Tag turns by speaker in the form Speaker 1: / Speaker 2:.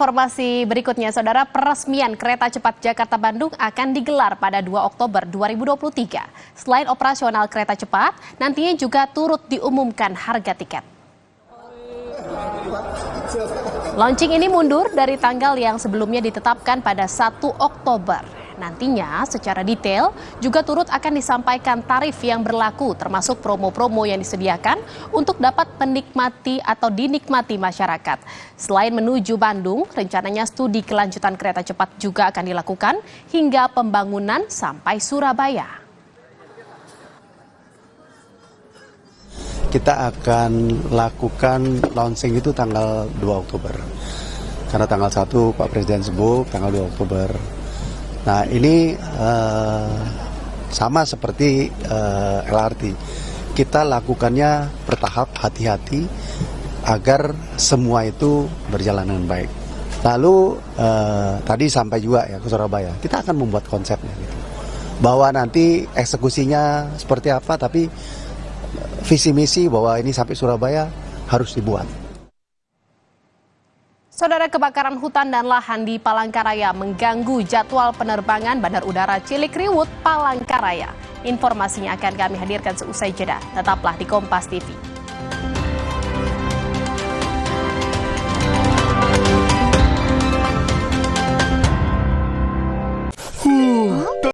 Speaker 1: Informasi berikutnya, Saudara, peresmian kereta cepat Jakarta-Bandung akan digelar pada 2 Oktober 2023. Selain operasional kereta cepat, nantinya juga turut diumumkan harga tiket. Launching ini mundur dari tanggal yang sebelumnya ditetapkan pada 1 Oktober. Nantinya secara detail juga turut akan disampaikan tarif yang berlaku termasuk promo-promo yang disediakan untuk dapat dinikmati masyarakat. Selain menuju Bandung, rencananya studi kelanjutan kereta cepat juga akan dilakukan hingga pembangunan sampai Surabaya.
Speaker 2: Kita akan lakukan launching itu tanggal 2 Oktober. Karena tanggal 1 Pak Presiden sebut, tanggal 2 Oktober. Nah ini sama seperti LRT. Kita lakukannya bertahap, hati-hati agar semua itu berjalan dengan baik. Lalu tadi sampai juga ya ke Surabaya, kita akan membuat konsepnya gitu. Bahwa nanti eksekusinya seperti apa, tapi visi misi bahwa ini sampai Surabaya harus dibuat.
Speaker 1: Saudara, kebakaran hutan dan lahan di Palangkaraya mengganggu jadwal penerbangan Bandar Udara Cilikriwut, Palangkaraya. Informasinya akan kami hadirkan seusai jeda. Tetaplah di Kompas TV.